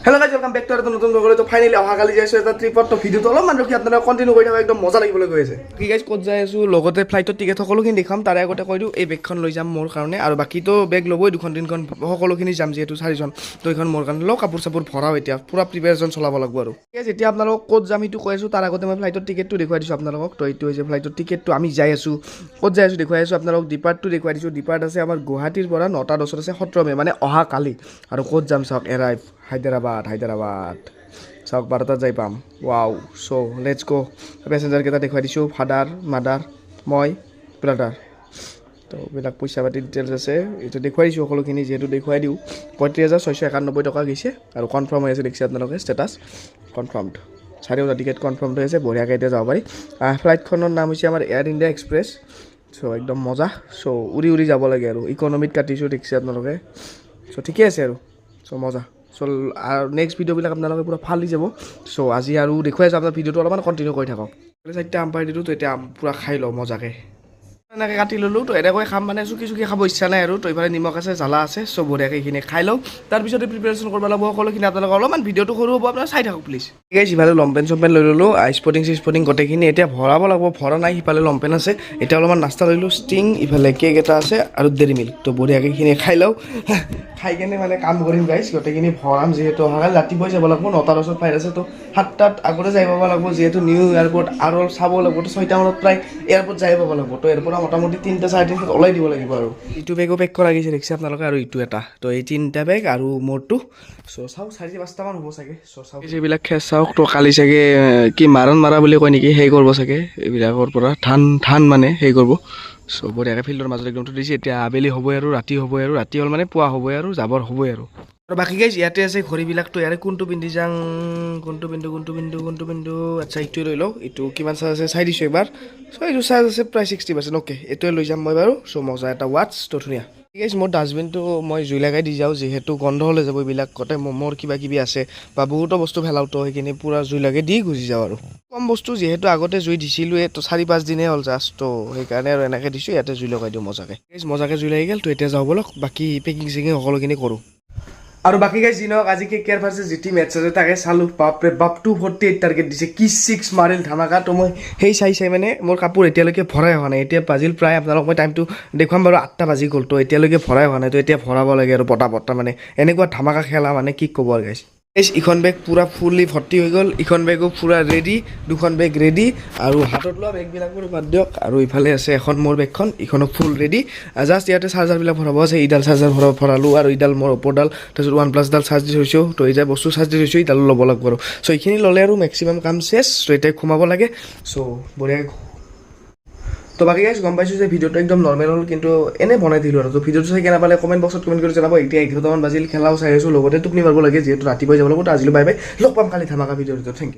hello' guys welcome back to এটা নতুন video' তো ফাইনেলি অহাকালি যাইছোঁ এটা ট্ৰিপত তো ভিডিঅ'টো অলপমান ৰখি আপোনালোকে কণ্টিনিউ কৰি থকা একদম মজা লাগিবলৈ গৈ আছে কি গাইজ ক'ত যাই আছোঁ লগতে ফ্লাইটৰ টিকেট সকলোখিনি দেখাম তাৰে আগতে কৈ দিওঁ এই বেগখন লৈ যাম মোৰ কাৰণে আৰু বাকীতো বেগ ল'বই দুখন তিনিখন সকলোখিনি যাম যিহেতু চাৰিজন তো এইখন মোৰ কাৰণে লওঁ কাপোৰ চাপোৰ ভৰাও এতিয়া পূৰা প্ৰিপেৰেশ্যন চলাব লাগিব আৰু ঠিক আছে এতিয়া আপোনালোকক ক'ত যাম সেইটো কৈ আছোঁ তাৰ আগতে মই ফ্লাইটৰ টিকেটটো দেখুৱাই দিছোঁ আপোনালোকক তো এইটো হৈছে ফ্লাইটৰ টিকেটটো আমি যাই আছোঁ ক'ত যাই আছোঁ দেখুৱাই আছোঁ আপোনালোকক ডিপাৰ্টটো দেখুৱাই দিছোঁ ডিপাৰ্ট আছে আমাৰ গুৱাহাটীৰ পৰা 9টা 10 আছে 17 মে' মানে অহাকালি আৰু ক'ত যাম চাওক এৰাইভ হায়দৰাবাদ চাওক 12টাত যাই পাম ৱাও চ' লেটছ গ' পেচেঞ্জাৰকেইটা দেখুৱাই দিছোঁ ফাদাৰ মাদাৰ মই ব্ৰাদাৰ তো এইবিলাক পইচা পাতি ডিটেইলছ আছে এইটো দেখুৱাই দিছোঁ সকলোখিনি যিহেতু দেখুৱাই দিওঁ 35,691 টকা গৈছে আৰু কনফাৰ্ম হৈ আছে দেখিছে আপোনালোকে ষ্টেটাছ কনফাৰ্মড চাৰিওটা টিকেট কনফাৰ্মড হৈ আছে বঢ়িয়াকৈ এতিয়া যাব পাৰি ফ্লাইটখনৰ নাম হৈছে আমাৰ এয়াৰ ইণ্ডিয়া এক্সপ্ৰেছ চ' একদম মজা চ' উৰি উৰি যাব লাগে আৰু ইকনমিত কাটিছোঁ দেখিছে আপোনালোকে চ' ঠিকে আছে আৰু চ' মজা চ' আৰু নেক্সট ভিডিঅ'বিলাক আপোনালোকে পূৰা ফালি যাব চ' আজি আৰু দেখুৱাই আছোঁ আপোনাৰ ভিডিঅ'টো অলপমান কণ্টিনিউ কৰি থাকক 4টা আম পাই দিলোঁ তো এতিয়া পূৰা খাই লওঁ মজাকৈ এনেকৈ কাটি ল'লোঁ তো এনেকৈ খাম মানে চুকি চুকি খাব ইচ্ছা নাই আৰু তো এইফালে নিমখ আছে জ্বালা আছে চ' বঢ়িয়াকৈ এইখিনি খাই লওঁ তাৰপিছতে প্ৰিপেৰেশ্যন কৰিব লাগিব সকলোখিনি আপোনালোকে অলপমান ভিডিঅ'টো সৰু হ'ব আপোনাৰ চাই থাকক প্লিজ ঠিক আছে সিফালে লংপেণ্ট চম্পেণ্ট লৈ ল'লোঁ স্পৰ্টিং গোটেইখিনি এতিয়া ভৰাব লাগিব ভৰা নাই সিফালে লংপেণ্ট আছে এতিয়া অলপমান নাস্তা লৈ লওঁ ষ্টিং ইফালে কেক এটা আছে আৰু ডেইৰী মিল্ক তো বঢ়িয়াকৈ এইখিনি খাই লওঁ খাই কেনে মানে কাম কৰিম গাইছ গোটেইখিনি ভৰাম যিহেতু অহাকালি ৰাতিপুৱাই যাব লাগিব 9টা 10 ফ্লাইট আছে তো 7টাত আগতে যাই পাব লাগিব যিহেতু নিউ এয়াৰপৰ্ট আৰু চাব লাগিব তো 6টা মানত প্ৰায় এয়াৰপৰ্ট যাই পাব লাগিব তো এয়াৰপৰ্ট মোটামুটি 3টা 3:30 ওলাই দিব লাগিব আৰু ইটো বেগো পেক কৰা গৈছে দেখিছে আপোনালোকে আৰু ইটো এটা তো এই 3টা বেগ আৰু মোৰটো চ' চাওক 4-5টামান হ'ব চাগে চ' চাওক এইবিলাক খেৰ চাওক তো কালি চাগে কি মাৰণ মাৰা বুলি কয় নেকি সেই কৰিব চাগে এইবিলাকৰ পৰা ধান মানে সেই কৰিব চ' বঢ়িয়াকৈ ফিল্ডৰ মাজত একদম থৈ দিছে এতিয়া আবেলি হ'বই আৰু ৰাতি হ'বই আৰু ৰাতি হ'ল মানে পুৱা হ'বই আৰু যাবৰ হ'বই আৰু বাকী গাইজ ইয়াতে আছে ঘড়ীবিলাকতো ইয়াৰে কোনটো পিন্ধি যাওঁ কোনটো পিন্ধো আচ্ছা এইটোৱে লৈ লওঁ এইটো কিমান চাৰ্জ আছে চাই দিছোঁ এবাৰ চ' এইটো চাৰ্জ আছে প্ৰায় 60% অ'কে এইটোৱে লৈ যাম মই বাৰু চ' মজা এটা ৱাটছ তো ধুনীয়া ঠিক আছে মোৰ ডাষ্টবিনটো মই জুই লগাই দি যাওঁ যিহেতু গন্ধ হ'লে যাব এইবিলাক কতে ম'মৰ কিবা কিবি আছে বা বহুতো বস্তু পেলাওঁ তো সেইখিনি পূৰা জুই লগাই দি গুচি যাওঁ আৰু কম বস্তু যিহেতু আগতে জুই দিছিলোঁৱে তো 4-5 দিনেই হ'ল জাষ্ট তো সেইকাৰণে আৰু এনেকৈ দিছোঁ ইয়াতে জুই লগাই দিওঁ মজাকৈ জুই লাগি গ'ল তো এতিয়া যাওঁ বলক বাকী পেকিং চেকিং সকলোখিনি কৰোঁ আৰু বাকী গাইজ যি নহওক আজি কেয়াৰ ভাৰ্চেছ জিটি মেটছ আছে তাকে চালোঁ বাপৰে বাপ 248 টাৰ্গেট দিছে কি 6 মাৰিল ধামাকা তো মই সেই চাই মানে মোৰ কাপোৰ এতিয়ালৈকে ভৰাই হোৱা নাই এতিয়া বাজিল প্ৰায় আপোনালোক মই টাইমটো দেখুৱাম বাৰু 8টা বাজি গ'ল তো এতিয়ালৈকে ভৰাই হোৱা নাই তো এতিয়া ভৰাব লাগে আৰু পটা মানে এনেকুৱা ধামাকা খেলা মানে কি ক'ব আৰু গাইজ ইখন বেগ পূৰা ফুল্লি ভৰ্তি হৈ গ'ল ইখন বেগো পূৰা ৰেডি দুখন বেগ ৰেডি আৰু হাতত লোৱা বেগবিলাকৰো বাদ দিয়ক আৰু ইফালে আছে এখন মোৰ বেগখন ইখনো ফুল ৰেডি জাষ্ট ইয়াতে চাৰ্জাৰবিলাক ভৰাব আছে ইডাল চাৰ্জাৰ ভৰালোঁ আৰু ইডাল মোৰ ওপৰডাল তাৰপিছত OnePlus চাৰ্জ দি থৈছোঁ তো এতিয়া বস্তু চাৰ্জ দি থৈছোঁ ইডালো ল'ব লাগিব আৰু চ' এইখিনি ল'লে আৰু মেক্সিমাম কাম চেছ চ' এতিয়া সোমাব লাগে চ' বঢ়িয়া তো বাকী গাইজ গম পাইছোঁ যে ভিডিঅ'টো একদম নৰ্মেল হ'ল কিন্তু এনেই বনাই দিলোঁ আৰু তো ভিডিঅ'টো চাই কেনে পালে কমেণ্ট বক্সত কমেণ্ট কৰি জনাব এতিয়া 11টামান বাজিল খেলাও চাই আছোঁ লগতে টোপনি মাৰিব লাগে যিহেতু ৰাতিপুৱাই যাব লাগিব তো আজিলৈ বাই বাই লগ পাম কালি ধামাকা ভিডিঅ'টো থেংক ইউ